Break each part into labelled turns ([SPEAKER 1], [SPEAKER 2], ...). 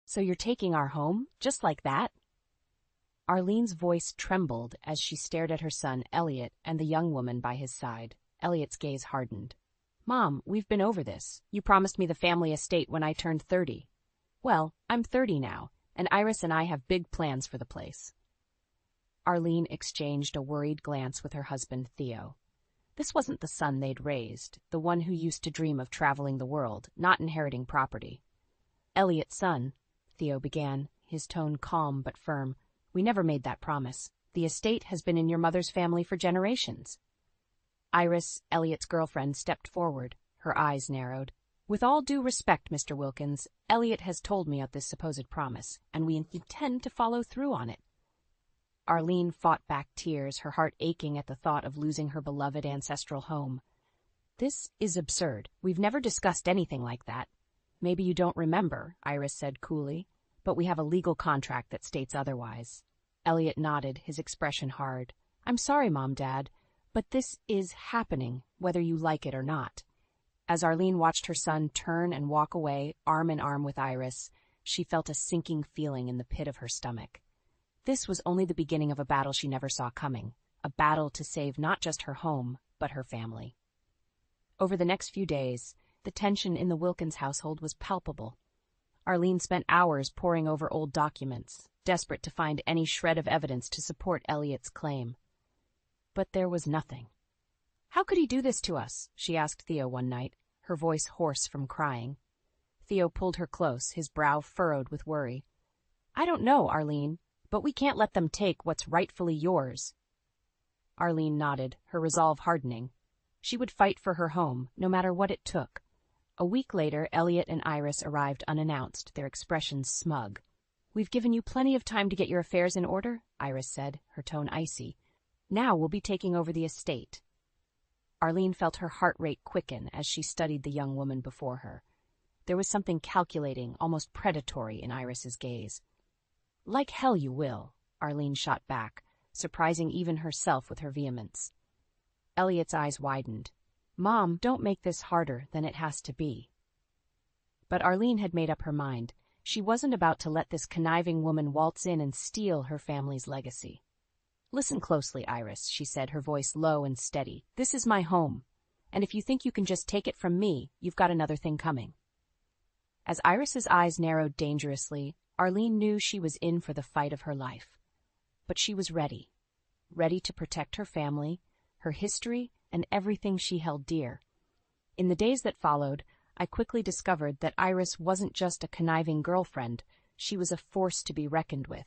[SPEAKER 1] So you're taking our home, just like that? Arlene's voice trembled as she stared at her son, Elliot, and the young woman by his side. Elliot's gaze hardened. Mom, we've been over this. You promised me the family estate when I turned 30. Well, I'm 30 now, and Iris and I have big plans for the place. Arlene exchanged a worried glance with her husband, Theo. This wasn't the son they'd raised, the one who used to dream of traveling the world, not inheriting property. Elliot's son, Theo began, his tone calm but firm. We never made that promise. The estate has been in your mother's family for generations. Iris, Elliot's girlfriend, stepped forward. Her eyes narrowed. With all due respect, Mr. Wilkins, Elliot has told me of this supposed promise, and we intend to follow through on it. Arlene fought back tears, her heart aching at the thought of losing her beloved ancestral home. This is absurd. We've never discussed anything like that. Maybe you don't remember, Iris said coolly, but we have a legal contract that states otherwise. Elliot nodded, his expression hard. I'm sorry, Mom, Dad, but this is happening, whether you like it or not. As Arlene watched her son turn and walk away, arm in arm with Iris, she felt a sinking feeling in the pit of her stomach. This was only the beginning of a battle she never saw coming, a battle to save not just her home, but her family. Over the next few days, the tension in the Wilkins household was palpable. Arlene spent hours poring over old documents, desperate to find any shred of evidence to support Elliot's claim. But there was nothing. How could he do this to us? She asked Theo one night, her voice hoarse from crying. Theo pulled her close, his brow furrowed with worry. I don't know, Arlene, but we can't let them take what's rightfully yours. Arlene nodded, her resolve hardening. She would fight for her home, no matter what it took. A week later, Elliot and Iris arrived unannounced, their expressions smug. We've given you plenty of time to get your affairs in order, Iris said, her tone icy. Now we'll be taking over the estate. Arlene felt her heart rate quicken as she studied the young woman before her. There was something calculating, almost predatory in Iris's gaze. Like hell you will, Arlene shot back, surprising even herself with her vehemence. Elliot's eyes widened. Mom, don't make this harder than it has to be. But Arlene had made up her mind. She wasn't about to let this conniving woman waltz in and steal her family's legacy. Listen closely, Iris, she said, her voice low and steady. This is my home, and if you think you can just take it from me, you've got another thing coming. As Iris's eyes narrowed dangerously, Arlene knew she was in for the fight of her life. But she was ready to protect her family, her history, and everything she held dear. In the days that followed, I quickly discovered that Iris wasn't just a conniving girlfriend, she was a force to be reckoned with,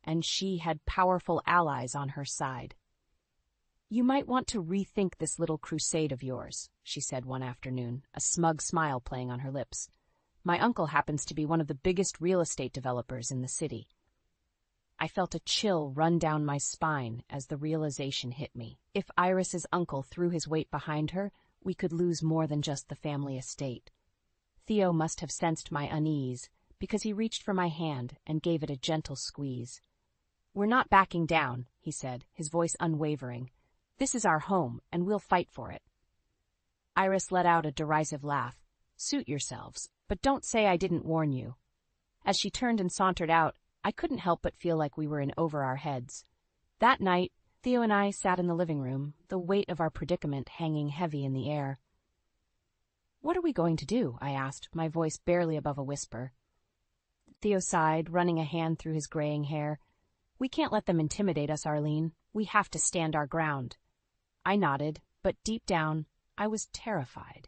[SPEAKER 1] and she had powerful allies on her side. You might want to rethink this little crusade of yours, she said one afternoon, a smug smile playing on her lips. My uncle happens to be one of the biggest real estate developers in the city. I felt a chill run down my spine as the realization hit me. If Iris's uncle threw his weight behind her, we could lose more than just the family estate. Theo must have sensed my unease, because he reached for my hand and gave it a gentle squeeze. We're not backing down, he said, his voice unwavering. This is our home, and we'll fight for it. Iris let out a derisive laugh. Suit yourselves, but don't say I didn't warn you. As she turned and sauntered out, I couldn't help but feel like we were in over our heads. That night, Theo and I sat in the living room, the weight of our predicament hanging heavy in the air. What are we going to do? I asked, my voice barely above a whisper. Theo sighed, running a hand through his graying hair. We can't let them intimidate us, Arlene. We have to stand our ground. I nodded, but deep down, I was terrified.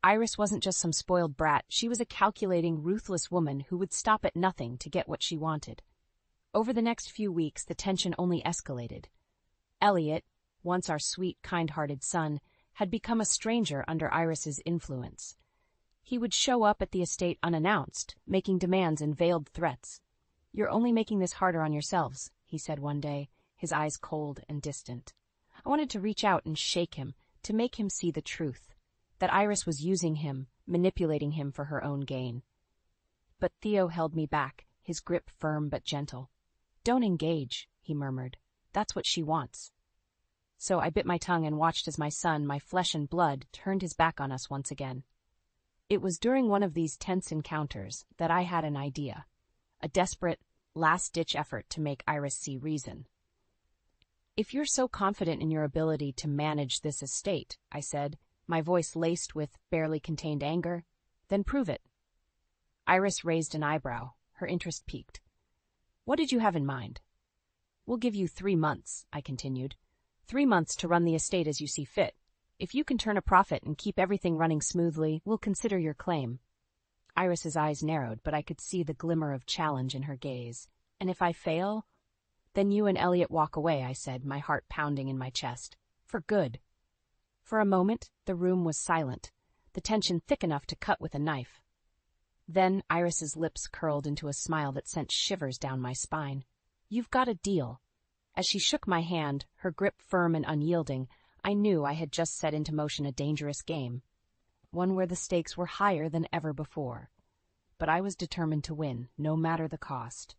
[SPEAKER 1] Iris wasn't just some spoiled brat. She was a calculating, ruthless woman who would stop at nothing to get what she wanted. Over the next few weeks, the tension only escalated. Elliot, once our sweet, kind-hearted son, had become a stranger under Iris's influence. He would show up at the estate unannounced, making demands and veiled threats. You're only making this harder on yourselves, he said one day, his eyes cold and distant. I wanted to reach out and shake him, to make him see the truth, that Iris was using him, manipulating him for her own gain. But Theo held me back, his grip firm but gentle. Don't engage, he murmured. That's what she wants. So I bit my tongue and watched as my son, my flesh and blood, turned his back on us once again. It was during one of these tense encounters that I had an idea. a desperate, last-ditch effort to make Iris see reason. "If you're so confident in your ability to manage this estate," I said, my voice laced with barely contained anger, "then prove it." Iris raised an eyebrow, her interest piqued. "What did you have in mind?" "We'll give you 3 months," I continued. 3 months to run the estate as you see fit. If you can turn a profit and keep everything running smoothly, we'll consider your claim." Iris's eyes narrowed, but I could see the glimmer of challenge in her gaze. "And if I fail?" "Then you and Elliot walk away," I said, my heart pounding in my chest. "For good." For a moment, the room was silent, the tension thick enough to cut with a knife. Then Iris's lips curled into a smile that sent shivers down my spine. "You've got a deal." As she shook my hand, her grip firm and unyielding, I knew I had just set into motion a dangerous game, one where the stakes were higher than ever before. But I was determined to win, no matter the cost.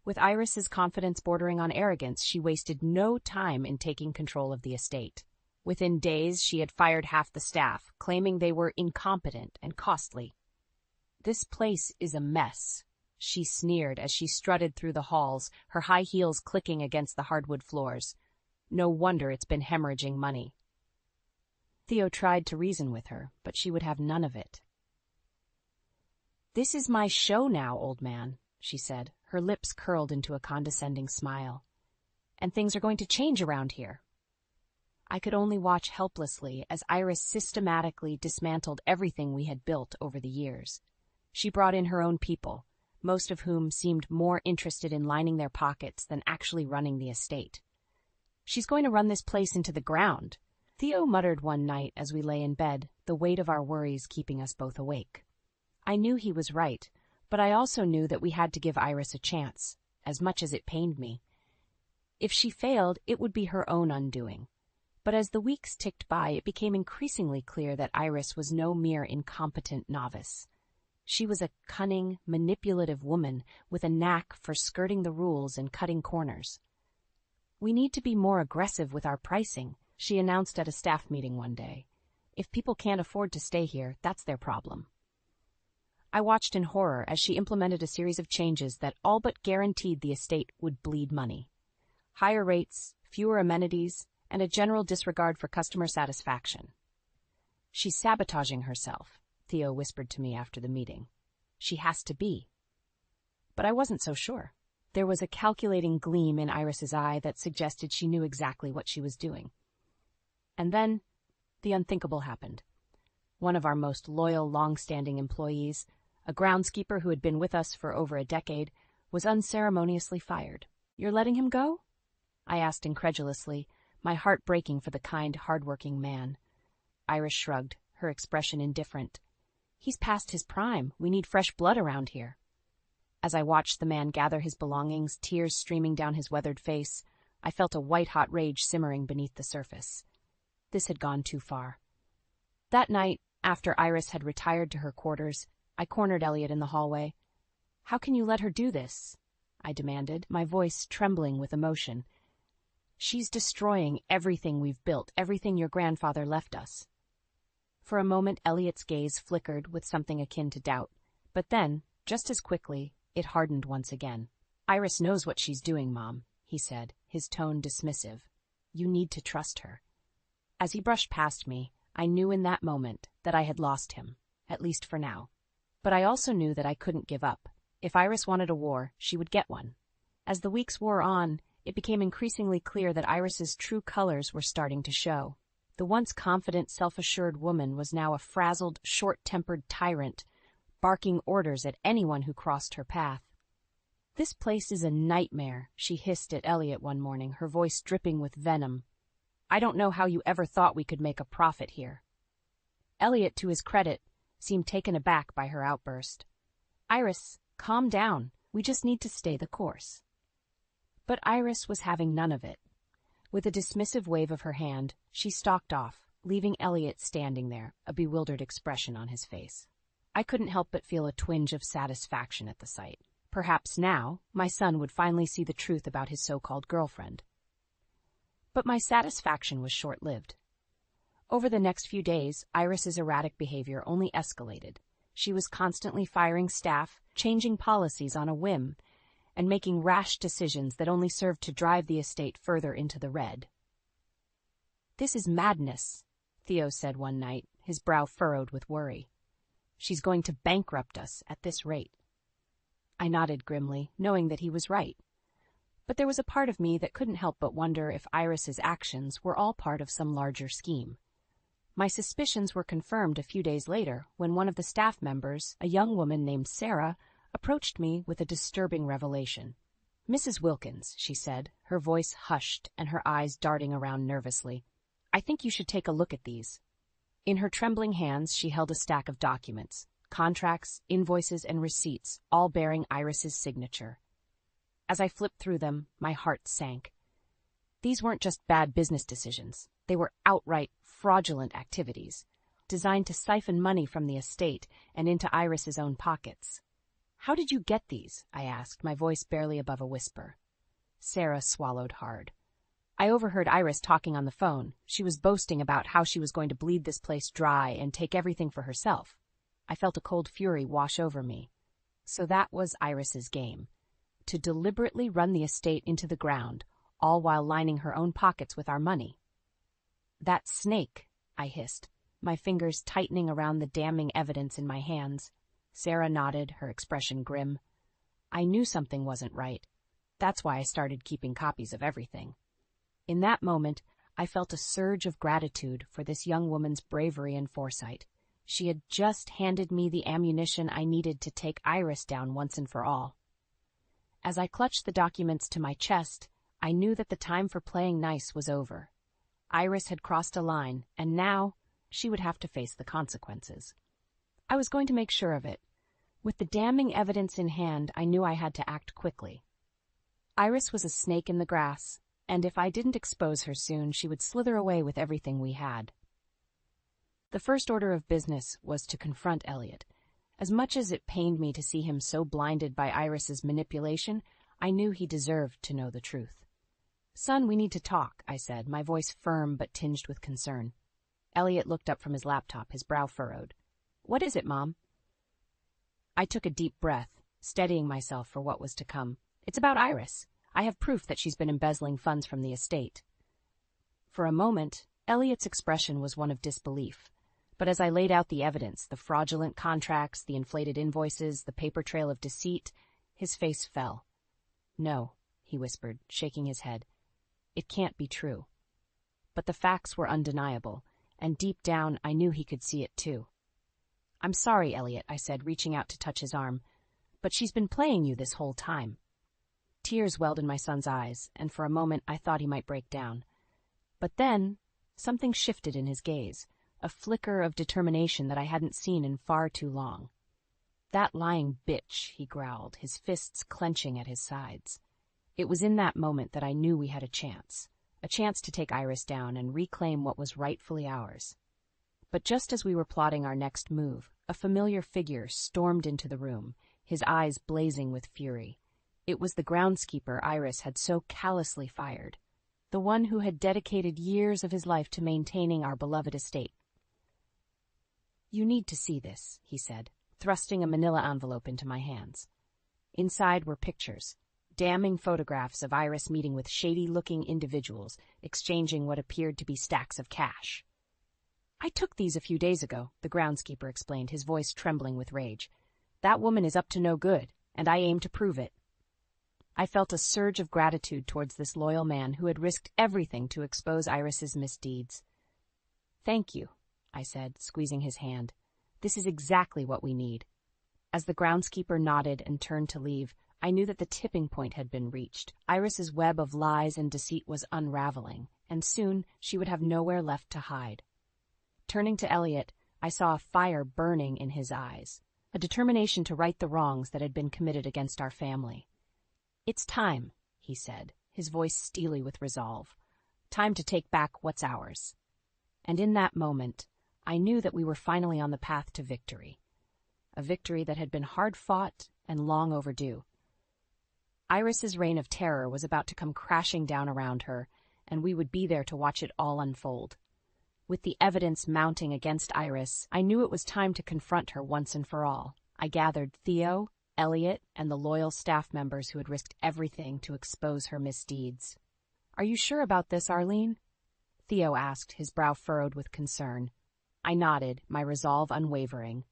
[SPEAKER 1] With Iris's confidence bordering on arrogance, she wasted no time in taking control of the estate. Within days, she had fired half the staff, claiming they were incompetent and costly. "This place is a mess," she sneered as she strutted through the halls, her high heels clicking against the hardwood floors. "No wonder it's been hemorrhaging money." Theo tried to reason with her, but she would have none of it. "This is my show now, old man," she said, her lips curled into a condescending smile. "And things are going to change around here." I could only watch helplessly as Iris systematically dismantled everything we had built over the years. She brought in her own people, most of whom seemed more interested in lining their pockets than actually running the estate. "She's going to run this place into the ground," Theo muttered one night as we lay in bed, the weight of our worries keeping us both awake. I knew he was right, but I also knew that we had to give Iris a chance, as much as it pained me. If she failed, it would be her own undoing. But as the weeks ticked by, it became increasingly clear that Iris was no mere incompetent novice. She was a cunning, manipulative woman with a knack for skirting the rules and cutting corners. "We need to be more aggressive with our pricing," she announced at a staff meeting one day. "If people can't afford to stay here, that's their problem." I watched in horror as she implemented a series of changes that all but guaranteed the estate would bleed money. Higher rates, fewer amenities, and a general disregard for customer satisfaction. "She's sabotaging herself," Theo whispered to me after the meeting. "She has to be." But I wasn't so sure. There was a calculating gleam in Iris's eye that suggested she knew exactly what she was doing. And then, the unthinkable happened. One of our most loyal, long-standing employees, a groundskeeper who had been with us for over a decade, was unceremoniously fired. "You're letting him go?" I asked incredulously, my heart breaking for the kind, hard-working man. Iris shrugged, her expression indifferent. "He's past his prime. We need fresh blood around here." As I watched the man gather his belongings, tears streaming down his weathered face, I felt a white-hot rage simmering beneath the surface. This had gone too far. That night, after Iris had retired to her quarters, I cornered Elliot in the hallway. "How can you let her do this?" I demanded, my voice trembling with emotion. "She's destroying everything we've built, everything your grandfather left us." For a moment, Elliot's gaze flickered with something akin to doubt, but then, just as quickly, it hardened once again. "Iris knows what she's doing, Mom," he said, his tone dismissive. "You need to trust her." As he brushed past me, I knew in that moment that I had lost him, at least for now. But I also knew that I couldn't give up. If Iris wanted a war, she would get one. As the weeks wore on, it became increasingly clear that Iris's true colors were starting to show. The once confident, self-assured woman was now a frazzled, short-tempered tyrant, barking orders at anyone who crossed her path. "This place is a nightmare," she hissed at Elliot one morning, her voice dripping with venom. "I don't know how you ever thought we could make a profit here." Elliot, to his credit, seemed taken aback by her outburst. "Iris, calm down. We just need to stay the course." But Iris was having none of it. With a dismissive wave of her hand, she stalked off, leaving Elliot standing there, a bewildered expression on his face. I couldn't help but feel a twinge of satisfaction at the sight. Perhaps now, my son would finally see the truth about his so-called girlfriend. But my satisfaction was short-lived. Over the next few days, Iris's erratic behavior only escalated. She was constantly firing staff, changing policies on a whim, and making rash decisions that only served to drive the estate further into the red. "This is madness," Theo said one night, his brow furrowed with worry. "She's going to bankrupt us at this rate." I nodded grimly, knowing that he was right. But there was a part of me that couldn't help but wonder if Iris's actions were all part of some larger scheme. My suspicions were confirmed a few days later when one of the staff members, a young woman named Sarah, approached me with a disturbing revelation. "Mrs. Wilkins," she said, her voice hushed and her eyes darting around nervously, "I think you should take a look at these." In her trembling hands she held a stack of documents, contracts, invoices, and receipts, all bearing Iris's signature. As I flipped through them, my heart sank. These weren't just bad business decisions. They were outright fraudulent activities, designed to siphon money from the estate and into Iris's own pockets. "How did you get these?" I asked, my voice barely above a whisper. Sarah swallowed hard. "I overheard Iris talking on the phone. She was boasting about how she was going to bleed this place dry and take everything for herself." I felt a cold fury wash over me. So that was Iris's game. To deliberately run the estate into the ground, all while lining her own pockets with our money. "That snake," I hissed, my fingers tightening around the damning evidence in my hands. Sarah nodded, her expression grim. "I knew something wasn't right. That's why I started keeping copies of everything." In that moment, I felt a surge of gratitude for this young woman's bravery and foresight. She had just handed me the ammunition I needed to take Iris down once and for all. As I clutched the documents to my chest, I knew that the time for playing nice was over. Iris had crossed a line, and now she would have to face the consequences. I was going to make sure of it. With the damning evidence in hand, I knew I had to act quickly. Iris was a snake in the grass, and if I didn't expose her soon, she would slither away with everything we had. The first order of business was to confront Elliot. As much as it pained me to see him so blinded by Iris's manipulation, I knew he deserved to know the truth. "Son, we need to talk," I said, my voice firm but tinged with concern. Elliot looked up from his laptop, his brow furrowed. "What is it, Mom?" I took a deep breath, steadying myself for what was to come. "It's about Iris. I have proof that she's been embezzling funds from the estate." For a moment, Elliot's expression was one of disbelief. But as I laid out the evidence, the fraudulent contracts, the inflated invoices, the paper trail of deceit, his face fell. "No," he whispered, shaking his head. "It can't be true." But the facts were undeniable, and deep down I knew he could see it too. "I'm sorry, Elliot," I said, reaching out to touch his arm, "but she's been playing you this whole time." Tears welled in my son's eyes, and for a moment I thought he might break down. But then something shifted in his gaze, a flicker of determination that I hadn't seen in far too long. "That lying bitch," he growled, his fists clenching at his sides. It was in that moment that I knew we had a chance to take Iris down and reclaim what was rightfully ours. But just as we were plotting our next move, a familiar figure stormed into the room, his eyes blazing with fury. It was the groundskeeper Iris had so callously fired, the one who had dedicated years of his life to maintaining our beloved estate. "You need to see this," he said, thrusting a manila envelope into my hands. Inside were pictures, damning photographs of Iris meeting with shady-looking individuals, exchanging what appeared to be stacks of cash. "I took these a few days ago," the groundskeeper explained, his voice trembling with rage. "That woman is up to no good, and I aim to prove it." I felt a surge of gratitude towards this loyal man who had risked everything to expose Iris's misdeeds. "Thank you," I said, squeezing his hand. "This is exactly what we need." As the groundskeeper nodded and turned to leave, I knew that the tipping point had been reached. Iris's web of lies and deceit was unraveling, and soon she would have nowhere left to hide. Turning to Elliot, I saw a fire burning in his eyes, a determination to right the wrongs that had been committed against our family. "It's time," he said, his voice steely with resolve. "Time to take back what's ours." And in that moment, I knew that we were finally on the path to victory. A victory that had been hard-fought and long overdue. Iris's reign of terror was about to come crashing down around her, and we would be there to watch it all unfold. With the evidence mounting against Iris, I knew it was time to confront her once and for all. I gathered Theo, Elliot and the loyal staff members who had risked everything to expose her misdeeds. "Are you sure about this, Arlene?" Theo asked, his brow furrowed with concern. I nodded, my resolve unwavering.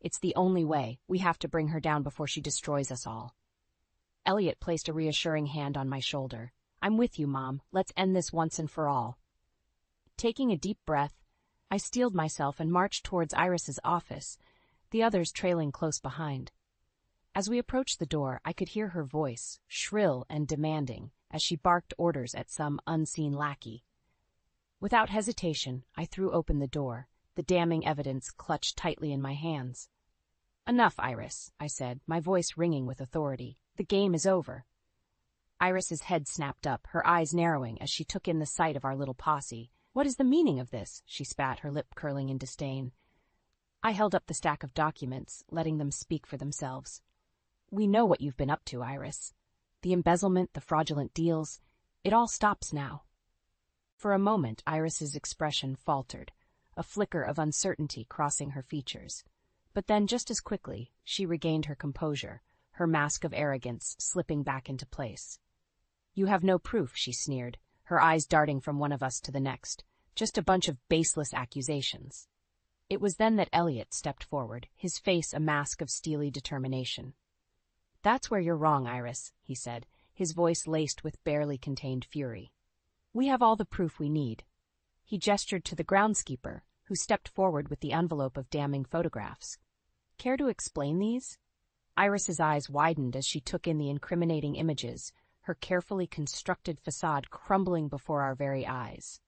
[SPEAKER 1] "It's the only way. We have to bring her down before she destroys us all." Elliot placed a reassuring hand on my shoulder. "I'm with you, Mom. Let's end this once and for all." Taking a deep breath, I steeled myself and marched towards Iris's office, the others trailing close behind. As we approached the door, I could hear her voice, shrill and demanding, as she barked orders at some unseen lackey. Without hesitation, I threw open the door, the damning evidence clutched tightly in my hands. "Enough, Iris," I said, my voice ringing with authority. "The game is over." Iris's head snapped up, her eyes narrowing as she took in the sight of our little posse. "What is the meaning of this?" she spat, her lip curling in disdain. I held up the stack of documents, letting them speak for themselves. "We know what you've been up to, Iris. The embezzlement, the fraudulent deals, it all stops now." For a moment, Iris's expression faltered, a flicker of uncertainty crossing her features. But then, just as quickly, she regained her composure, her mask of arrogance slipping back into place. "You have no proof," she sneered, her eyes darting from one of us to the next. "Just a bunch of baseless accusations." It was then that Elliot stepped forward, his face a mask of steely determination. "That's where you're wrong, Iris," he said, his voice laced with barely contained fury. "We have all the proof we need." He gestured to the groundskeeper, who stepped forward with the envelope of damning photographs. "Care to explain these?" Iris's eyes widened as she took in the incriminating images, her carefully constructed facade crumbling before our very eyes.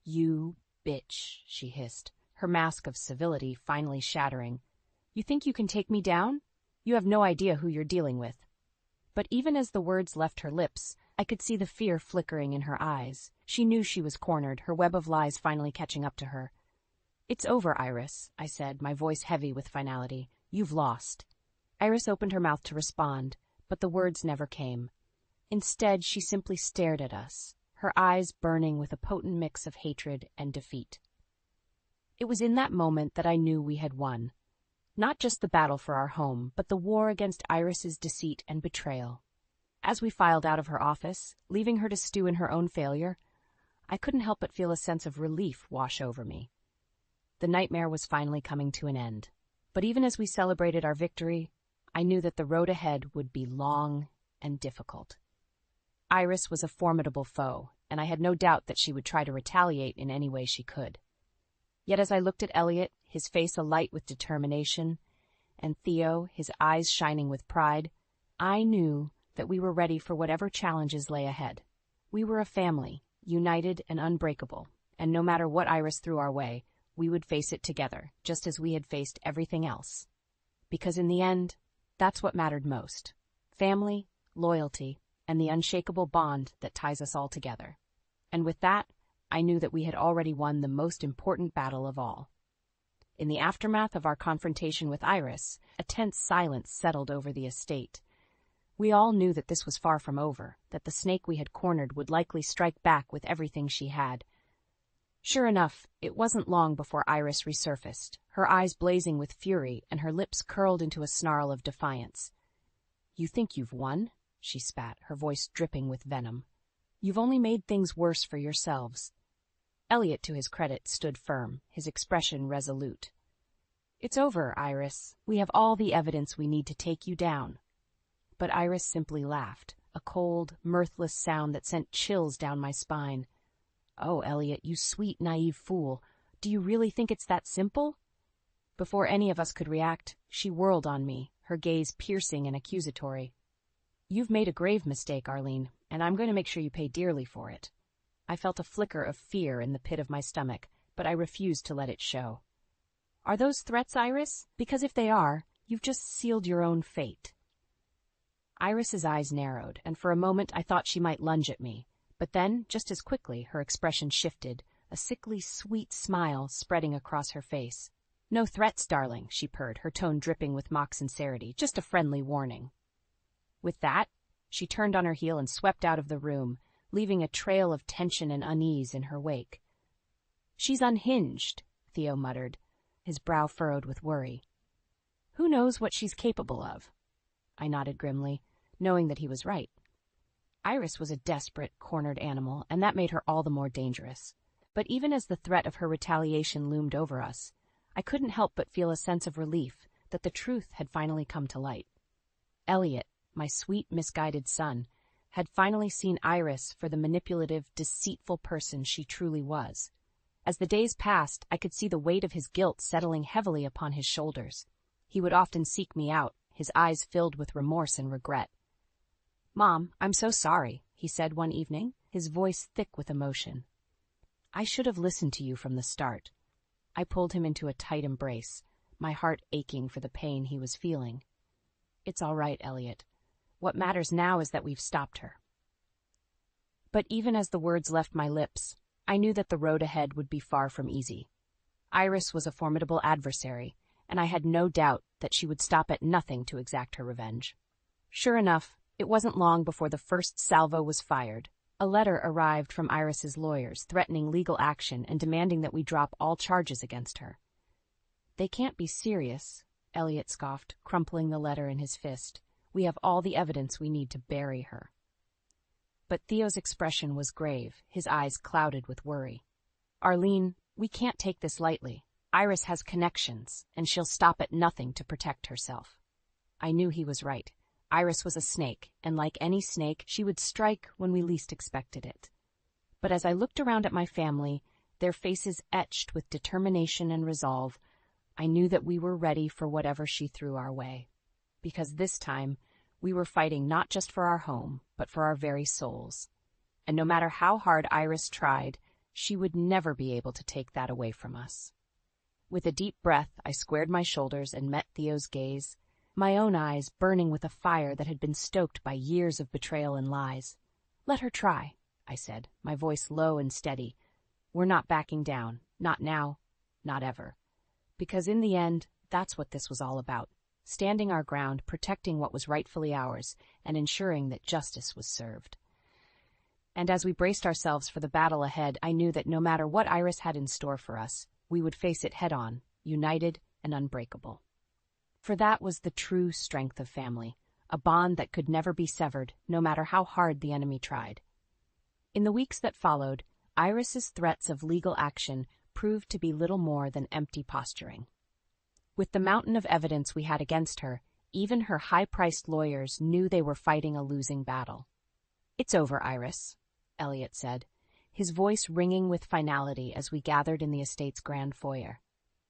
[SPEAKER 1] "You bitch," she hissed, her mask of civility finally shattering. "You think you can take me down? You have no idea who you're dealing with." But even as the words left her lips, I could see the fear flickering in her eyes. She knew she was cornered, her web of lies finally catching up to her. "It's over, Iris," I said, my voice heavy with finality. "You've lost." Iris opened her mouth to respond, but the words never came. Instead, she simply stared at us, her eyes burning with a potent mix of hatred and defeat. It was in that moment that I knew we had won. Not just the battle for our home, but the war against Iris's deceit and betrayal. As we filed out of her office, leaving her to stew in her own failure, I couldn't help but feel a sense of relief wash over me. The nightmare was finally coming to an end. But even as we celebrated our victory, I knew that the road ahead would be long and difficult. Iris was a formidable foe, and I had no doubt that she would try to retaliate in any way she could. Yet as I looked at Elliot, his face alight with determination, and Theo, his eyes shining with pride, I knew that we were ready for whatever challenges lay ahead. We were a family, united and unbreakable, and no matter what Iris threw our way, we would face it together, just as we had faced everything else. Because in the end, that's what mattered most: family, loyalty, and the unshakable bond that ties us all together. And with that, I knew that we had already won the most important battle of all. In the aftermath of our confrontation with Iris, a tense silence settled over the estate. We all knew that this was far from over, that the snake we had cornered would likely strike back with everything she had. Sure enough, it wasn't long before Iris resurfaced, her eyes blazing with fury and her lips curled into a snarl of defiance. "You think you've won?" she spat, her voice dripping with venom. "You've only made things worse for yourselves." Elliot, to his credit, stood firm, his expression resolute. "It's over, Iris. We have all the evidence we need to take you down." But Iris simply laughed, a cold, mirthless sound that sent chills down my spine. "Oh, Elliot, you sweet, naive fool. Do you really think it's that simple?" Before any of us could react, she whirled on me, her gaze piercing and accusatory. "You've made a grave mistake, Arlene, and I'm going to make sure you pay dearly for it." I felt a flicker of fear in the pit of my stomach, but I refused to let it show. "Are those threats, Iris? Because if they are, you've just sealed your own fate." Iris's eyes narrowed, and for a moment I thought she might lunge at me. But then, just as quickly, her expression shifted, a sickly sweet smile spreading across her face. "No threats, darling," she purred, her tone dripping with mock sincerity. "Just a friendly warning." With that, she turned on her heel and swept out of the room, leaving a trail of tension and unease in her wake. "She's unhinged," Theo muttered, his brow furrowed with worry. "Who knows what she's capable of?" I nodded grimly, knowing that he was right. Iris was a desperate, cornered animal, and that made her all the more dangerous. But even as the threat of her retaliation loomed over us, I couldn't help but feel a sense of relief that the truth had finally come to light. Elliot, my sweet, misguided son, had finally seen Iris for the manipulative, deceitful person she truly was. As the days passed, I could see the weight of his guilt settling heavily upon his shoulders. He would often seek me out, his eyes filled with remorse and regret. "Mom, I'm so sorry," he said one evening, his voice thick with emotion. "I should have listened to you from the start." I pulled him into a tight embrace, my heart aching for the pain he was feeling. "It's all right, Elliot. What matters now is that we've stopped her." But even as the words left my lips, I knew that the road ahead would be far from easy. Iris was a formidable adversary, and I had no doubt that she would stop at nothing to exact her revenge. Sure enough, it wasn't long before the first salvo was fired. A letter arrived from Iris's lawyers threatening legal action and demanding that we drop all charges against her. "They can't be serious," Elliot scoffed, crumpling the letter in his fist. "We have all the evidence we need to bury her." But Theo's expression was grave, his eyes clouded with worry. "Arlene, we can't take this lightly. Iris has connections, and she'll stop at nothing to protect herself." I knew he was right. Iris was a snake, and like any snake, she would strike when we least expected it. But as I looked around at my family, their faces etched with determination and resolve, I knew that we were ready for whatever she threw our way. Because this time, we were fighting not just for our home, but for our very souls. And no matter how hard Iris tried, she would never be able to take that away from us. With a deep breath, I squared my shoulders and met Theo's gaze, my own eyes burning with a fire that had been stoked by years of betrayal and lies. "Let her try," I said, my voice low and steady. "We're not backing down. Not now. Not ever." Because in the end, that's what this was all about. Standing our ground, protecting what was rightfully ours, and ensuring that justice was served. And as we braced ourselves for the battle ahead, I knew that no matter what Iris had in store for us, we would face it head-on, united and unbreakable. For that was the true strength of family, a bond that could never be severed, no matter how hard the enemy tried. In the weeks that followed, Iris's threats of legal action proved to be little more than empty posturing. With the mountain of evidence we had against her, even her high-priced lawyers knew they were fighting a losing battle. "It's over, Iris," Elliot said, his voice ringing with finality as we gathered in the estate's grand foyer.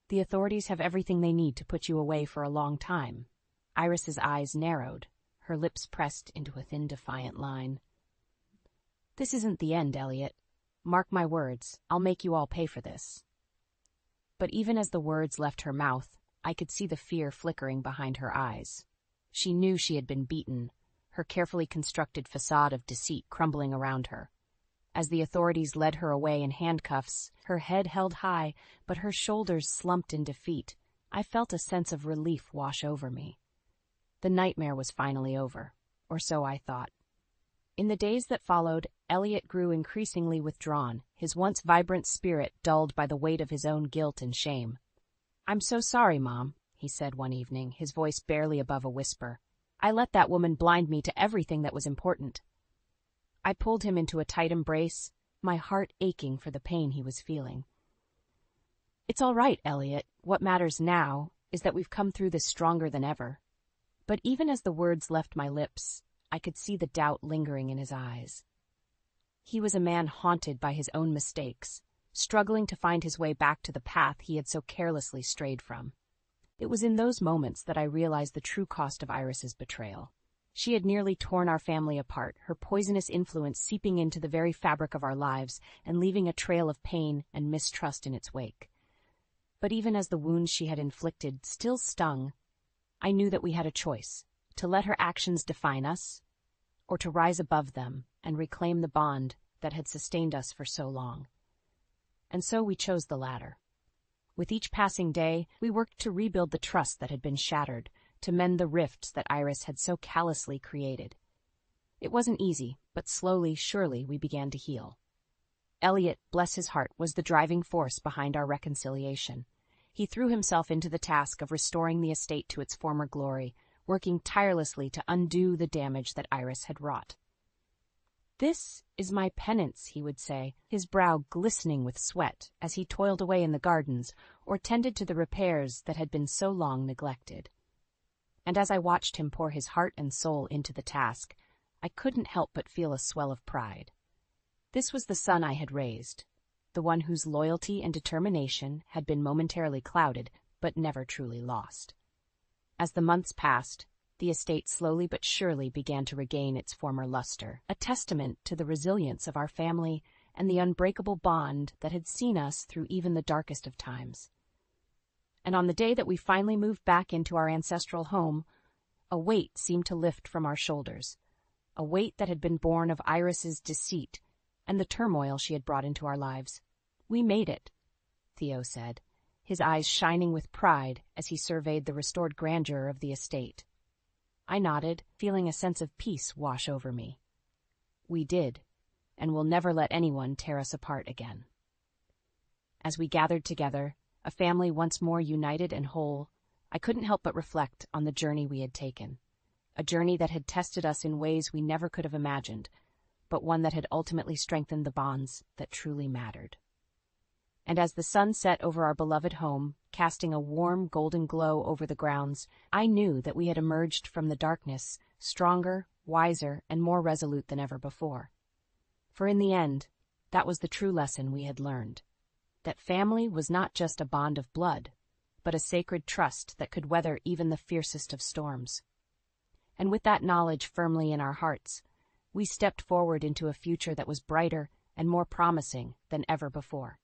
[SPEAKER 1] "The authorities have everything they need to put you away for a long time." Iris's eyes narrowed, her lips pressed into a thin, defiant line. "This isn't the end, Elliot. Mark my words, I'll make you all pay for this." But even as the words left her mouth, I could see the fear flickering behind her eyes. She knew she had been beaten, her carefully constructed facade of deceit crumbling around her. As the authorities led her away in handcuffs, her head held high, but her shoulders slumped in defeat, I felt a sense of relief wash over me. The nightmare was finally over, or so I thought. In the days that followed, Elliot grew increasingly withdrawn, his once vibrant spirit dulled by the weight of his own guilt and shame. "I'm so sorry, Mom," he said one evening, his voice barely above a whisper. "I let that woman blind me to everything that was important." I pulled him into a tight embrace, my heart aching for the pain he was feeling. "It's all right, Elliot. What matters now is that we've come through this stronger than ever." But even as the words left my lips, I could see the doubt lingering in his eyes. He was a man haunted by his own mistakes, struggling to find his way back to the path he had so carelessly strayed from. It was in those moments that I realized the true cost of Iris's betrayal. She had nearly torn our family apart, her poisonous influence seeping into the very fabric of our lives and leaving a trail of pain and mistrust in its wake. But even as the wounds she had inflicted still stung, I knew that we had a choice: to let her actions define us, or to rise above them and reclaim the bond that had sustained us for so long. And so we chose the latter. With each passing day, we worked to rebuild the trust that had been shattered, to mend the rifts that Iris had so callously created. It wasn't easy, but slowly, surely, we began to heal. Elliot, bless his heart, was the driving force behind our reconciliation. He threw himself into the task of restoring the estate to its former glory, working tirelessly to undo the damage that Iris had wrought. "This is my penance," he would say, his brow glistening with sweat as he toiled away in the gardens or tended to the repairs that had been so long neglected. And as I watched him pour his heart and soul into the task, I couldn't help but feel a swell of pride. This was the son I had raised, the one whose loyalty and determination had been momentarily clouded but never truly lost. As the months passed, the estate slowly but surely began to regain its former luster, a testament to the resilience of our family and the unbreakable bond that had seen us through even the darkest of times. And on the day that we finally moved back into our ancestral home, a weight seemed to lift from our shoulders, a weight that had been born of Iris's deceit and the turmoil she had brought into our lives. "We made it," Theo said, his eyes shining with pride as he surveyed the restored grandeur of the estate. I nodded, feeling a sense of peace wash over me. We did, and we'll never let anyone tear us apart again. As we gathered together, a family once more united and whole, I couldn't help but reflect on the journey we had taken, a journey that had tested us in ways we never could have imagined, but one that had ultimately strengthened the bonds that truly mattered. And as the sun set over our beloved home, casting a warm golden glow over the grounds, I knew that we had emerged from the darkness stronger, wiser, and more resolute than ever before. For in the end, that was the true lesson we had learned, that family was not just a bond of blood, but a sacred trust that could weather even the fiercest of storms. And with that knowledge firmly in our hearts, we stepped forward into a future that was brighter and more promising than ever before.